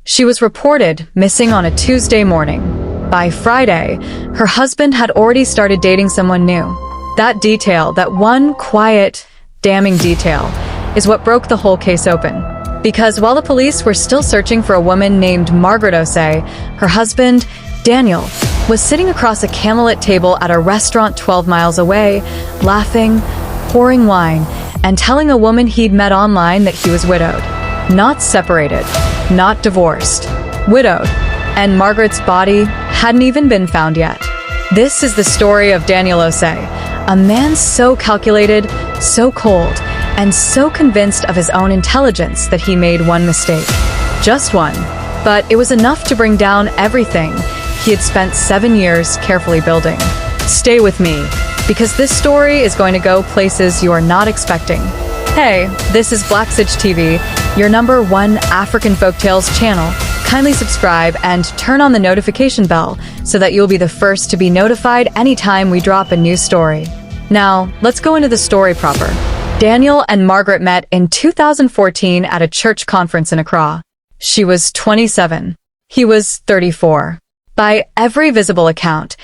She was reported missing on a Tuesday morning. By Friday, her husband had already started dating someone new. That detail, that one quiet, damning detail, is what broke the whole case open. Because while the police were still searching for a woman named Margaret Osei, her husband, Daniel, was sitting across a candlelit table at a restaurant 12 miles away, laughing, pouring wine, and telling a woman he'd met online that he was widowed. Not separated, not divorced, widowed, and Margaret's body hadn't even been found yet. This is the story of Daniel Osei, a man so calculated, so cold, and so convinced of his own intelligence that he made one mistake. Just one. But it was enough to bring down everything he had spent 7 years carefully building. Stay with me, because this story is going to go places you are not expecting. Hey, this is Black Sage TV, your #1 African Folktales channel. Kindly subscribe and turn on the notification bell so that you'll be the first to be notified anytime we drop a new story. Now, let's go into the story proper. Daniel and Margaret met in 2014 at a church conference in Accra. She was 27. He was 34. By every visible account,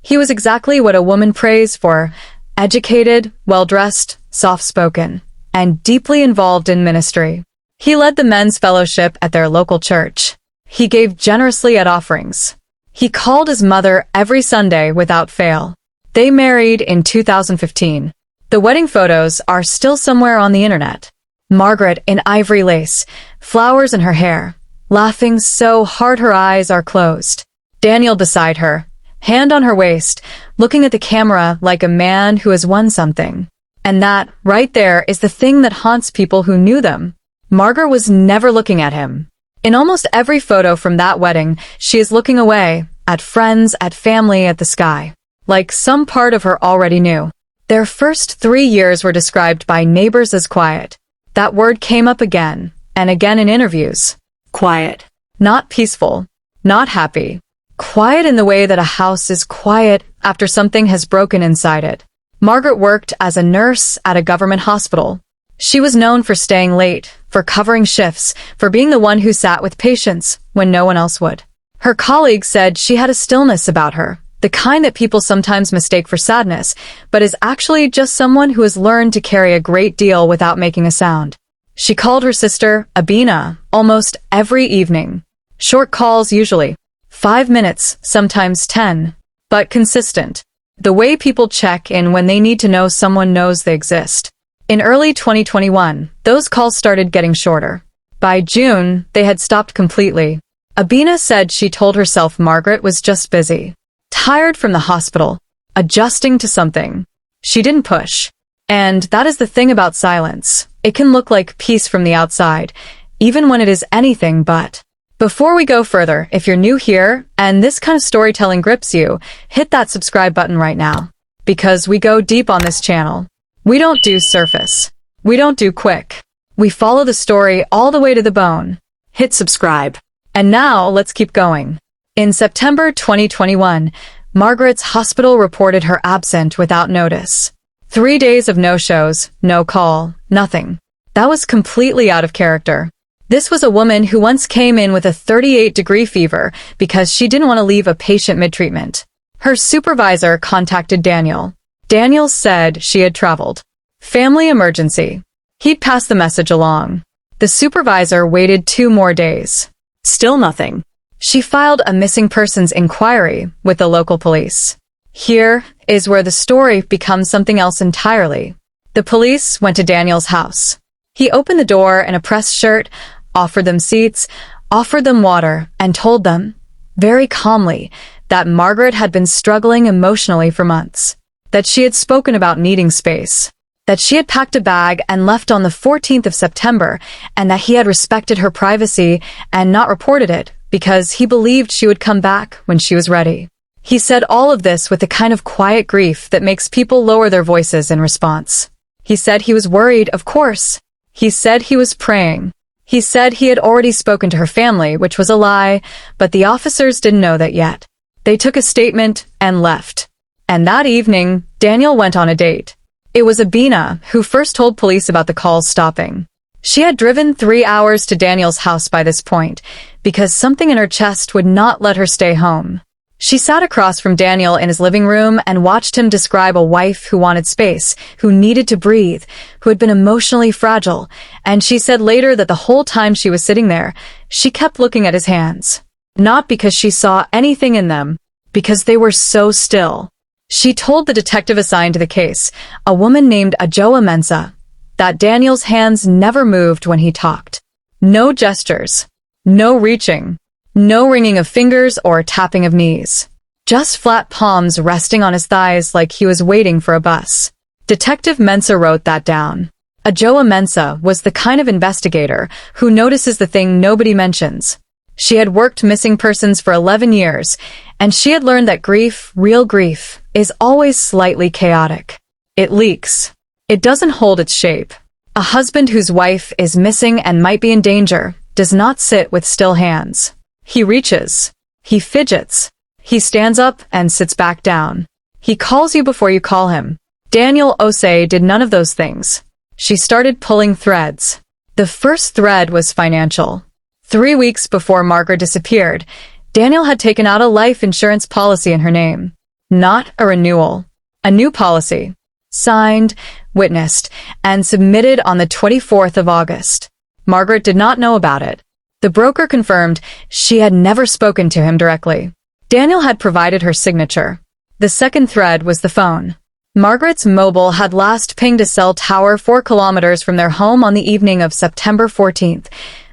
he was exactly what a woman prays for: educated, well-dressed, soft-spoken, and deeply involved in ministry. He led the men's fellowship at their local church. He gave generously at offerings. He called his mother every Sunday without fail. They married in 2015. The wedding photos are still somewhere on the internet. Margaret in ivory lace, flowers in her hair, laughing so hard her eyes are closed. Daniel beside her, hand on her waist, looking at the camera like a man who has won something. And that, right there, is the thing that haunts people who knew them. Margaret was never looking at him. In almost every photo from that wedding, she is looking away, at friends, at family, at the sky. Like some part of her already knew. Their first 3 years were described by neighbors as quiet. That word came up again, and again in interviews. Quiet. Not peaceful. Not happy. Quiet in the way that a house is quiet after something has broken inside it. Margaret worked as a nurse at a government hospital. She was known for staying late, for covering shifts, for being the one who sat with patients when no one else would. Her colleagues said she had a stillness about her, the kind that people sometimes mistake for sadness, but is actually just someone who has learned to carry a great deal without making a sound. She called her sister, Abena, almost every evening. Short calls usually. 5 minutes, sometimes 10. But consistent. The way people check in when they need to know someone knows they exist. In early 2021, those calls started getting shorter. By June, they had stopped completely. Abena said she told herself Margaret was just busy. Tired from the hospital, adjusting to something. She didn't push. And that is the thing about silence. It can look like peace from the outside, even when it is anything but. Before we go further, if you're new here and this kind of storytelling grips you, hit that subscribe button right now. Because we go deep on this channel. We don't do surface. We don't do quick. We follow the story all the way to the bone. Hit subscribe. And now let's keep going. In September 2021, Margaret's hospital reported her absent without notice. 3 days of no-shows, no call, nothing. That was completely out of character. This was a woman who once came in with a 38-degree fever because she didn't want to leave a patient mid-treatment. Her supervisor contacted Daniel. Daniel said she had traveled. Family emergency. He'd passed the message along. The supervisor waited 2 more days. Still nothing. She filed a missing persons inquiry with the local police. Here is where the story becomes something else entirely. The police went to Daniel's house. He opened the door in a pressed shirt, offered them seats, offered them water, and told them, very calmly, that Margaret had been struggling emotionally for months. That she had spoken about needing space. That she had packed a bag and left on the 14th of September, and that he had respected her privacy and not reported it, because he believed she would come back when she was ready. He said all of this with the kind of quiet grief that makes people lower their voices in response. He said he was worried, of course. He said he was praying. He said he had already spoken to her family, which was a lie, but the officers didn't know that yet. They took a statement and left. And that evening, Daniel went on a date. It was Abena who first told police about the calls stopping. She had driven 3 hours to Daniel's house by this point, because something in her chest would not let her stay home. She sat across from Daniel in his living room and watched him describe a wife who wanted space, who needed to breathe, who had been emotionally fragile, and she said later that the whole time she was sitting there, she kept looking at his hands. Not because she saw anything in them, because they were so still. She told the detective assigned to the case, a woman named Adjoa Mensah, that Daniel's hands never moved when he talked. No gestures. No reaching. No wringing of fingers or tapping of knees. Just flat palms resting on his thighs like he was waiting for a bus. Detective Mensah wrote that down. Adjoa Mensah was the kind of investigator who notices the thing nobody mentions. She had worked missing persons for 11 years, and she had learned that grief, real grief, is always slightly chaotic. It leaks. It doesn't hold its shape. A husband whose wife is missing and might be in danger does not sit with still hands. He reaches. He fidgets. He stands up and sits back down. He calls you before you call him. Daniel Osei did none of those things. She started pulling threads. The first thread was financial. 3 weeks before Margaret disappeared, Daniel had taken out a life insurance policy in her name. Not a renewal. A new policy. Signed, witnessed, and submitted on the 24th of August. Margaret did not know about it. The broker confirmed she had never spoken to him directly. Daniel had provided her signature. The second thread was the phone. Margaret's mobile had last pinged a cell tower 4 kilometers from their home on the evening of September 14th,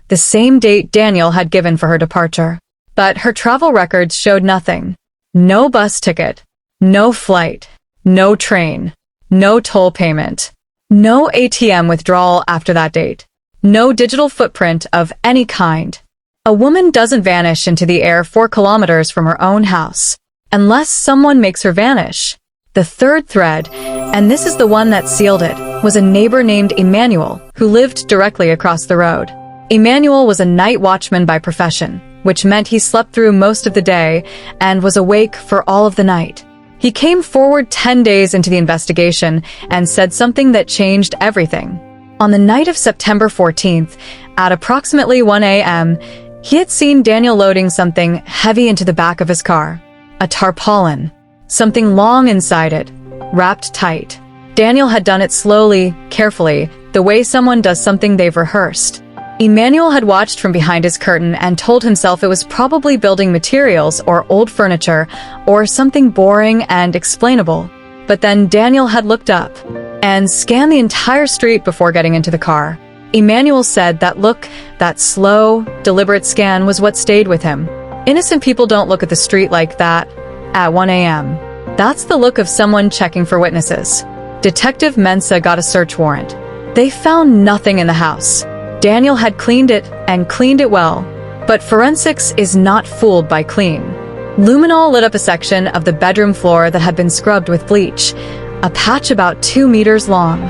the same date Daniel had given for her departure. But her travel records showed nothing. No bus ticket. No flight. No train. No toll payment. No ATM withdrawal after that date. No digital footprint of any kind. A woman doesn't vanish into the air 4 kilometers from her own house, unless someone makes her vanish. The third thread, and this is the one that sealed it, was a neighbor named Emmanuel, who lived directly across the road. Emmanuel was a night watchman by profession, which meant he slept through most of the day and was awake for all of the night. He came forward 10 days into the investigation and said something that changed everything. On the night of September 14th, at approximately 1 a.m., he had seen Daniel loading something heavy into the back of his car. A tarpaulin. Something long inside it, wrapped tight. Daniel had done it slowly, carefully, the way someone does something they've rehearsed. Emmanuel had watched from behind his curtain and told himself it was probably building materials or old furniture or something boring and explainable. But then Daniel had looked up and scanned the entire street before getting into the car. Emmanuel said that look, that slow, deliberate scan was what stayed with him. Innocent people don't look at the street like that at 1 a.m. That's the look of someone checking for witnesses. Detective Mensah got a search warrant. They found nothing in the house. Daniel had cleaned it and cleaned it well. But forensics is not fooled by clean. Luminol lit up a section of the bedroom floor that had been scrubbed with bleach, a patch about 2 meters long.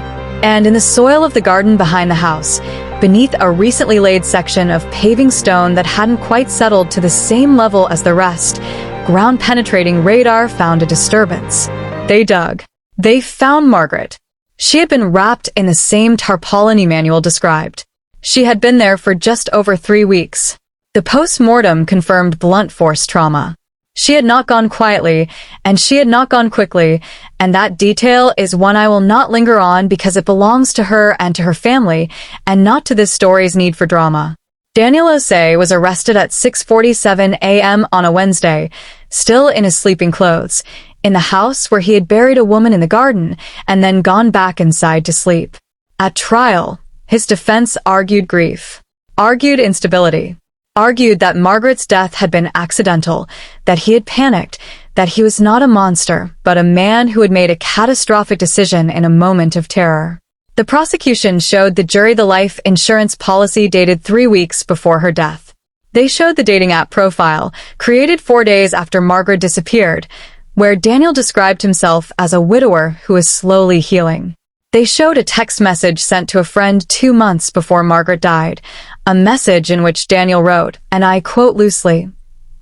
And in the soil of the garden behind the house, beneath a recently laid section of paving stone that hadn't quite settled to the same level as the rest, ground-penetrating radar found a disturbance. They dug. They found Margaret. She had been wrapped in the same tarpaulin Emmanuel described. She had been there for just over 3 weeks. The post-mortem confirmed blunt force trauma. She had not gone quietly, and she had not gone quickly, and that detail is one I will not linger on because it belongs to her and to her family, and not to this story's need for drama. Daniel Osei was arrested at 6:47 a.m. on a Wednesday, still in his sleeping clothes, in the house where he had buried a woman in the garden and then gone back inside to sleep. At trial, his defense argued grief, argued instability, argued that Margaret's death had been accidental, that he had panicked, that he was not a monster, but a man who had made a catastrophic decision in a moment of terror. The prosecution showed the jury the life insurance policy dated 3 weeks before her death. They showed the dating app profile, created 4 days after Margaret disappeared, where Daniel described himself as a widower who is slowly healing. They showed a text message sent to a friend 2 months before Margaret died, a message in which Daniel wrote, and I quote loosely,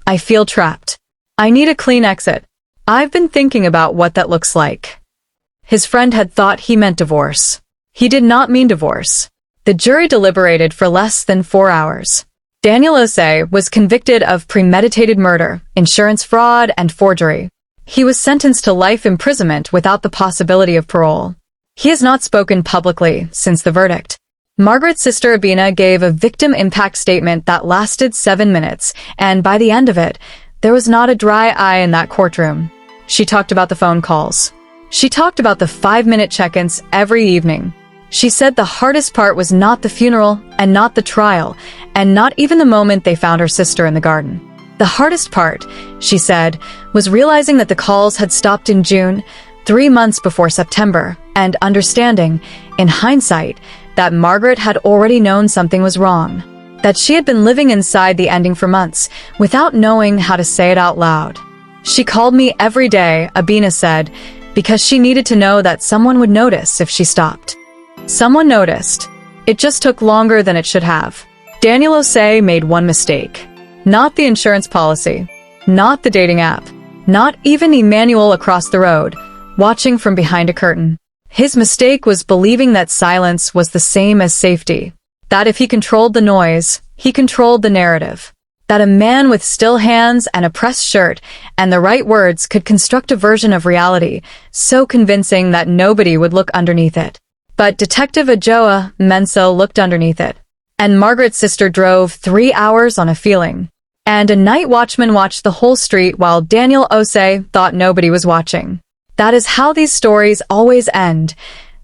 "I feel trapped. I need a clean exit. I've been thinking about what that looks like." His friend had thought he meant divorce. He did not mean divorce. The jury deliberated for less than 4 hours. Daniel Osei was convicted of premeditated murder, insurance fraud, and forgery. He was sentenced to life imprisonment without the possibility of parole. He has not spoken publicly since the verdict. Margaret's sister Abena gave a victim impact statement that lasted 7 minutes, and by the end of it, there was not a dry eye in that courtroom. She talked about the phone calls. She talked about the 5-minute check-ins every evening. She said the hardest part was not the funeral and not the trial, and not even the moment they found her sister in the garden. The hardest part, she said, was realizing that the calls had stopped in June, 3 months before September, and understanding, in hindsight, that Margaret had already known something was wrong, that she had been living inside the ending for months without knowing how to say it out loud. She called me every day, Abena said, because she needed to know that someone would notice if she stopped. Someone noticed. It just took longer than it should have. Daniel Osei made one mistake. Not the insurance policy. Not the dating app. Not even Emmanuel across the road, watching from behind a curtain. His mistake was believing that silence was the same as safety. That if he controlled the noise, he controlled the narrative. That a man with still hands and a pressed shirt and the right words could construct a version of reality so convincing that nobody would look underneath it. But Detective Adjoa, Mensah, looked underneath it. And Margaret's sister drove 3 hours on a feeling. And a night watchman watched the whole street while Daniel Osei thought nobody was watching. That is how these stories always end.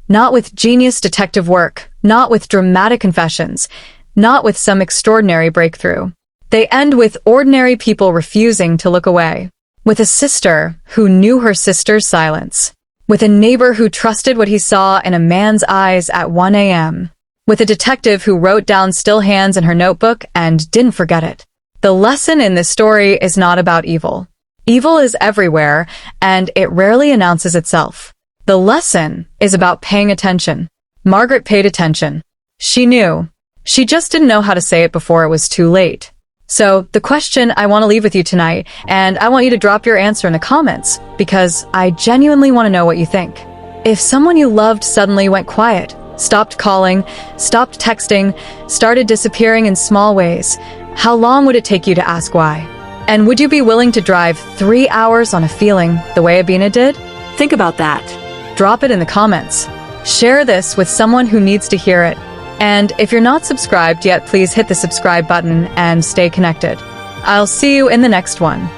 Not with genius detective work, not with dramatic confessions, not with some extraordinary breakthrough. They end with ordinary people refusing to look away. With a sister who knew her sister's silence. With a neighbor who trusted what he saw in a man's eyes at 1 a.m. With a detective who wrote down still hands in her notebook and didn't forget it. The lesson in this story is not about evil. Evil is everywhere, and it rarely announces itself. The lesson is about paying attention. Margaret paid attention. She knew. She just didn't know how to say it before it was too late. So, the question I want to leave with you tonight, and I want you to drop your answer in the comments, because I genuinely want to know what you think. If someone you loved suddenly went quiet, stopped calling, stopped texting, started disappearing in small ways, how long would it take you to ask why? And would you be willing to drive 3 hours on a feeling the way Abena did? Think about that. Drop it in the comments. Share this with someone who needs to hear it. And if you're not subscribed yet, please hit the subscribe button and stay connected. I'll see you in the next one.